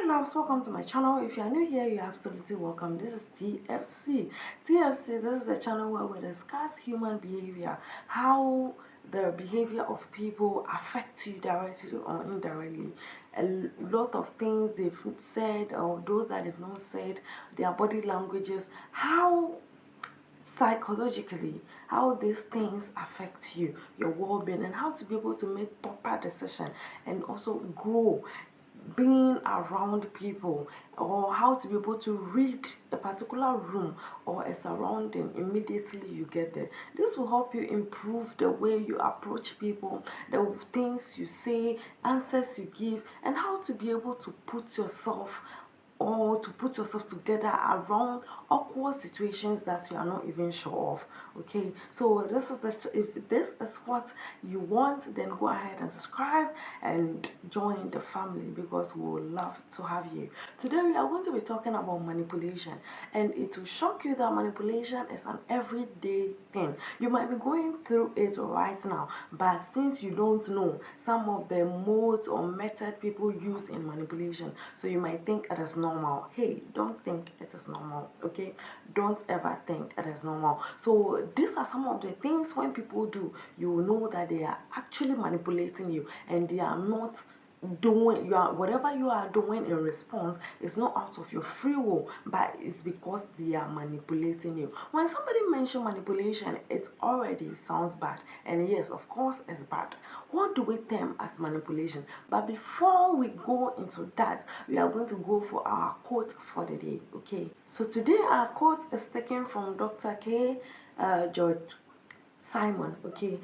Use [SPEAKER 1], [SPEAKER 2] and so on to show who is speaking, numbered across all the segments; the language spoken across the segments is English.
[SPEAKER 1] loves, welcome to my channel. If you are new here, you're absolutely welcome. This is TFC. TFC, this is the channel where we discuss human behavior, how the behavior of people affects you directly or indirectly. A lot of things they've said or those that they've not said, their body languages, how psychologically how these things affect you, your well-being, and how to be able to make proper decision and also grow being around people, or how to be able to read a particular room or a surrounding immediately you get there. This will help you improve the way you approach people, the things you say, answers you give, and how to be able to put yourself together around awkward situations that you are not even sure of. Okay, so this is if this is what you want, then go ahead and subscribe and join the family, because we would love to have you. Today we are going to be talking about manipulation, and it will shock you that manipulation is an everyday thing. You might be going through it right now, but since you don't know some of the modes or method people use in manipulation, so you might think it is normal. Hey, don't think it is normal. Okay, don't ever think it is normal. So these are some of the things when people do, you will know that they are actually manipulating you, and they are not doing whatever you are doing in response is not out of your free will, but it's because they are manipulating you. When somebody mentions manipulation, it already sounds bad, and yes, of course it's bad. What do we term as manipulation? But before we go into that, we are going to go for our quote for the day. Okay, so today our quote is taken from Dr. George Simon. Okay,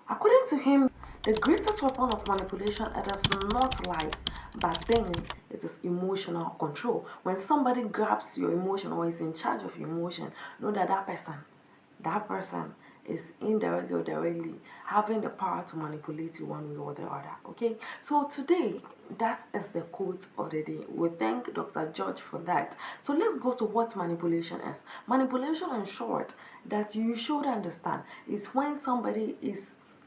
[SPEAKER 1] according to him, the greatest weapon of manipulation, it is not lies, but then it is emotional control. When somebody grabs your emotion or is in charge of your emotion, know that that person is indirectly or directly having the power to manipulate you one way or the other. Okay, so today that is the quote of the day. We thank Dr. George for that. So let's go to what manipulation is. Manipulation, in short, that you should understand, is when somebody is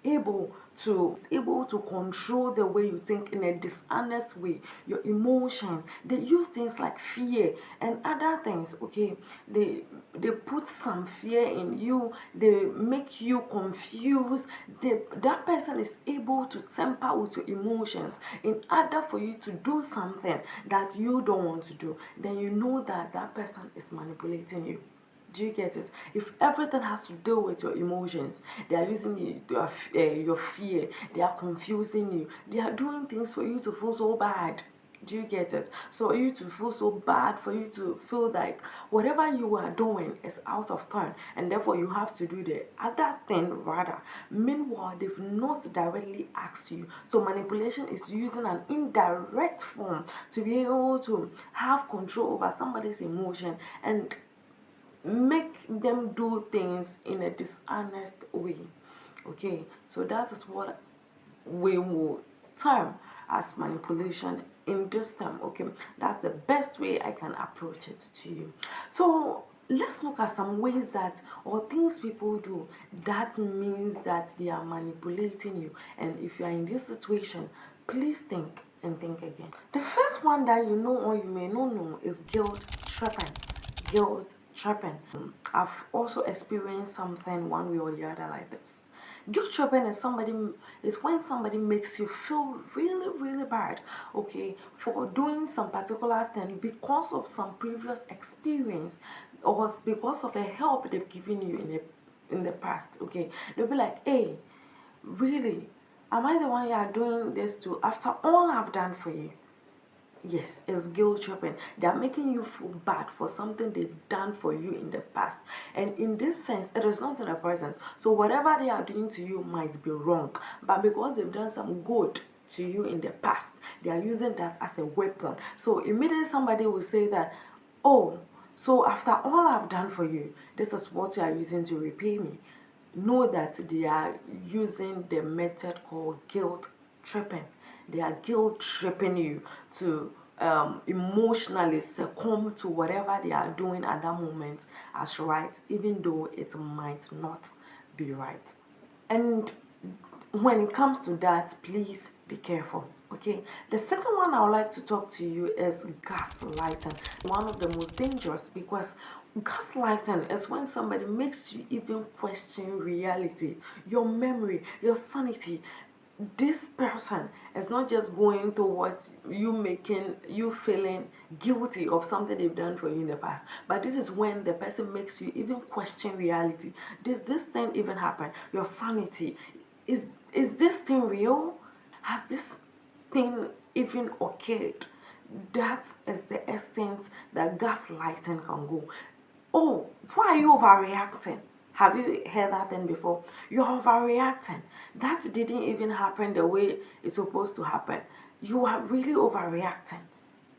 [SPEAKER 1] able to control the way you think in a dishonest way, your emotion. They use things like fear and other things. Okay, they put some fear in you, they make you confused. That person is able to tamper with your emotions in order for you to do something that you don't want to do. Then you know that that person is manipulating you. Do you get it? If everything has to do with your emotions, they are using your fear, they are confusing you, they are doing things for you to feel so bad. Do you get it? So you to feel so bad, for you to feel like whatever you are doing is out of turn, and therefore you have to do the other thing rather. Meanwhile, they've not directly asked you. So manipulation is using an indirect form to be able to have control over somebody's emotion and make them do things in a dishonest way. Okay, so that is what we will term as manipulation in this term. Okay, that's the best way I can approach it to you. So let's look at some ways that, or things people do that means that they are manipulating you. And if you are in this situation, please think and think again. The first one that you know or you may not know is guilt tripping. Guilt tripping. I've also experienced something one way or the other like this. Guilt tripping is when somebody makes you feel really, really bad, okay, for doing some particular thing because of some previous experience, or because of a help they've given you in the past. Okay, they'll be like, hey, really, am I the one you are doing this to after all I've done for you? Yes, it's guilt tripping. They are making you feel bad for something they've done for you in the past. And in this sense, it is not in the present. So whatever they are doing to you might be wrong. But because they've done some good to you in the past, they are using that as a weapon. So immediately somebody will say that, oh, so after all I've done for you, this is what you are using to repay me. Know that they are using the method called guilt tripping. They are guilt tripping you to emotionally succumb to whatever they are doing at that moment as right, even though it might not be right. And when it comes to that, please be careful. Okay, the second one I would like to talk to you is gaslighting. One of the most dangerous, because gaslighting is when somebody makes you even question reality, your memory, your sanity. This person is not just going towards you making you feeling guilty of something they've done for you in the past, but this is when the person makes you even question reality. This thing even happen? Your sanity. Is is this thing real? Has this thing even occurred? That is the extent that gaslighting can go. Oh, why are you overreacting? Have you heard that thing before? You're overreacting. That didn't even happen the way it's supposed to happen. You are really overreacting.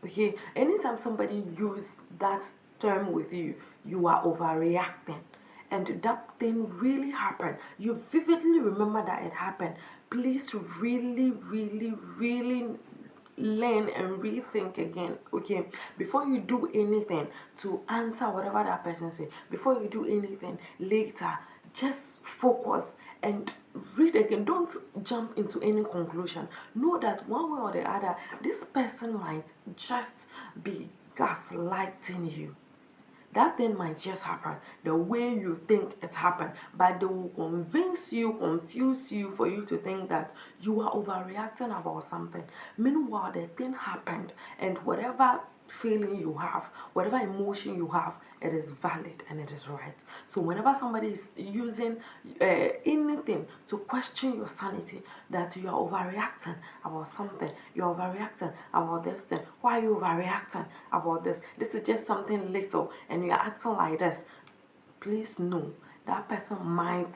[SPEAKER 1] Okay, anytime somebody use that term with you, you are overreacting. And that thing really happened. You vividly remember that it happened. Please really, really, really learn and rethink again, okay, before you do anything to answer whatever that person say, before you do anything later, just focus and read again. Don't jump into any conclusion. Know that one way or the other, this person might just be gaslighting you. That thing might just happen the way you think it happened, but they will convince you, confuse you for you to think that you are overreacting about something. Meanwhile, the thing happened, and whatever feeling you have, whatever emotion you have, it is valid and it is right. So whenever somebody is using anything to question your sanity, that you are overreacting about something, you're overreacting about this thing, why are you overreacting about this? This is just something little and you're acting like this. Please know that person might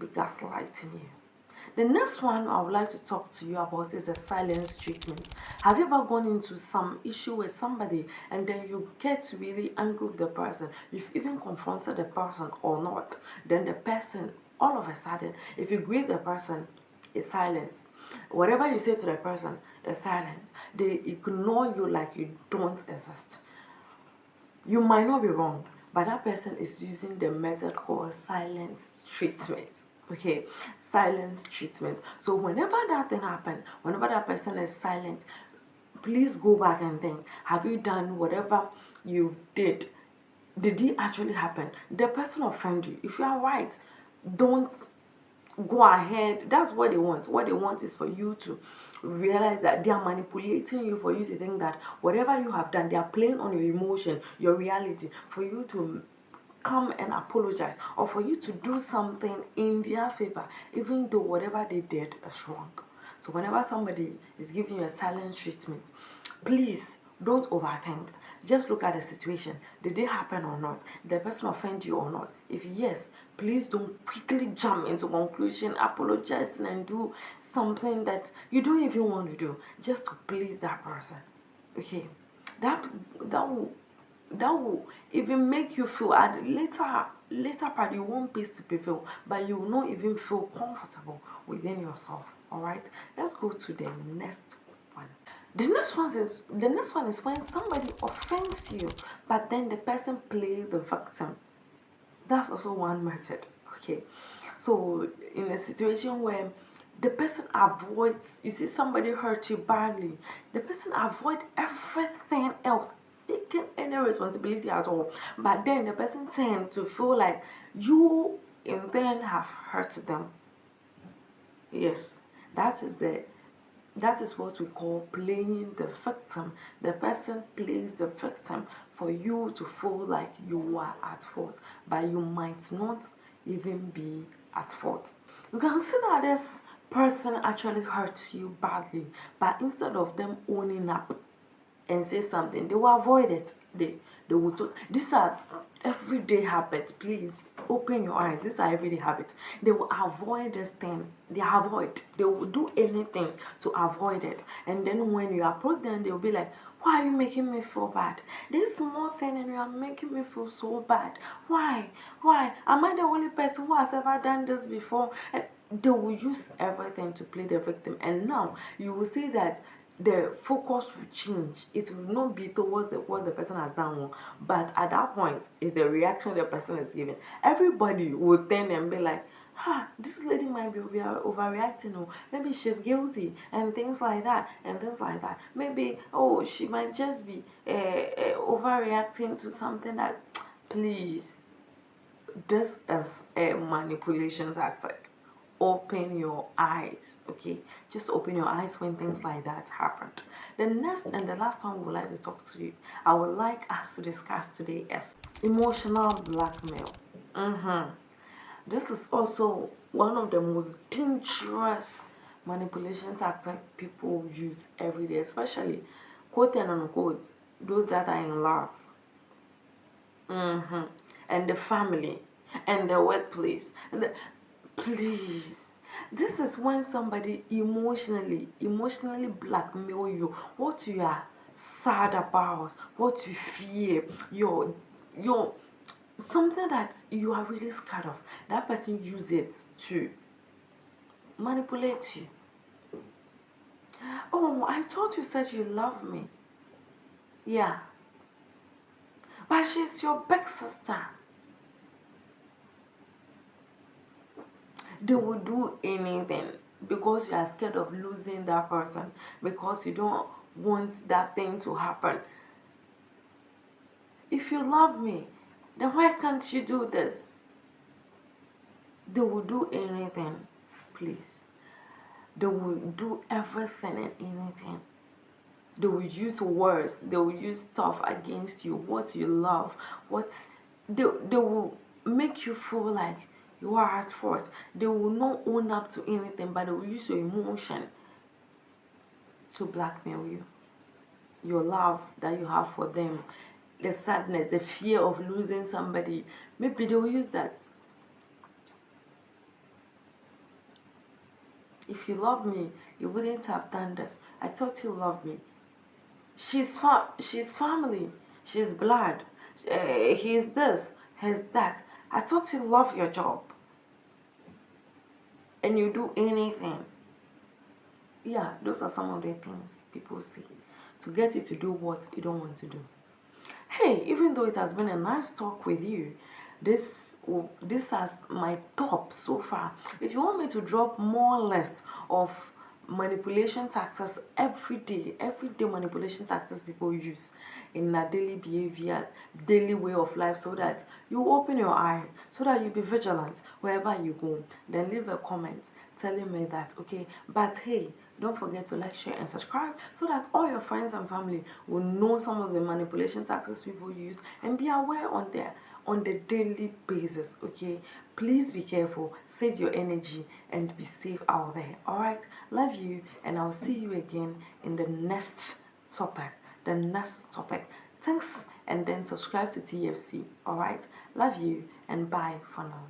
[SPEAKER 1] be gaslighting you. The next one I would like to talk to you about is the silence treatment. Have you ever gone into some issue with somebody and then you get really angry with the person? You've even confronted the person or not. Then the person, all of a sudden, if you greet the person, it's silence. Whatever you say to the person is silence. They ignore you like you don't exist. You might not be wrong, but that person is using the method called silence treatment. Okay, silence treatment. So whenever that thing happens, whenever that person is silent, please go back and think, have you done whatever you did it actually happen? The person offend you. If you are right, don't go ahead. That's what they want. What they want is for you to realize that they are manipulating you, for you to think that whatever you have done, they are playing on your emotion, your reality, for you to come and apologize, or for you to do something in their favor, even though whatever they did is wrong. So whenever somebody is giving you a silent treatment, please don't overthink. Just look at the situation. Did it happen or not? Did the person offend you or not? If yes, please don't quickly jump into conclusion, apologizing and do something that you don't even want to do just to please that person. Okay, that that will that will even make you feel at later part you won't peace to be feel, but you will not even feel comfortable within yourself. All right, let's go to the next one. The next one is when somebody offends you, but then the person plays the victim. That's also one method. Okay, so in a situation where the person avoids, you see somebody hurt you badly, the person avoid everything else, taking any responsibility at all, but then the person tend to feel like you in turn have hurt them. Yes, that is the that is what we call playing the victim. The person plays the victim for you to feel like you are at fault, but you might not even be at fault. You can see that this person actually hurts you badly, but instead of them owning up and say something, they will avoid it. They will talk. These are everyday habits. Please open your eyes. These are everyday habits. They will avoid this thing. They avoid. They will do anything to avoid it. And then when you approach them, they will be like, why are you making me feel bad? This small thing and you are making me feel so bad. Why? Why? Am I the only person who has ever done this before? And they will use everything to play the victim. And now you will see that the focus will change. It will not be towards what the person has done wrong, but at that point, it's the reaction the person is giving. Everybody will turn and be like, this lady might be overreacting, or maybe she's guilty, and things like that, and things like that. Maybe, oh, she might just be overreacting to something that, please, this is a manipulation tactic. Open your eyes, okay? Just open your eyes when things like that happen. The next and the last one we would like to talk to you, I would like us to discuss today is emotional blackmail. This is also one of the most dangerous manipulation tactics people use every day, especially quote and unquote those that are in love. And the family and the workplace. Please, this is when somebody emotionally blackmail you. What you are sad about, what you fear, your something that you are really scared of. That person use it to manipulate you. Oh, I thought you said you love me. Yeah, but she's your big sister. They will do anything because you are scared of losing that person, because you don't want that thing to happen. If you love me, then why can't you do this? They will do anything, please. They will do everything and anything. They will use words, they will use stuff against you, what you love, what they will make you feel like you are at fault. They will not own up to anything, but they will use your emotion to blackmail you. Your love that you have for them, the sadness, the fear of losing somebody, maybe they will use that. If you love me, you wouldn't have done this. I thought you loved me. She's family. She's blood. He's this. He's that. I thought you love your job. And you do anything. Yeah, those are some of the things people say to get you to do what you don't want to do. Hey, even though it has been a nice talk with you, this has my top so far. If you want me to drop more list of manipulation tactics every day manipulation tactics people use in a daily behavior, daily way of life, so that you open your eye, so that you be vigilant wherever you go, then leave a comment telling me that, okay, but hey, don't forget to like, share, and subscribe so that all your friends and family will know some of the manipulation tactics people use and be aware on the daily basis. Okay, please be careful, save your energy, and be safe out there. All right, love you, and I'll see you again in the next topic. Thanks, and then subscribe to TFC. All right, love you, and bye for now.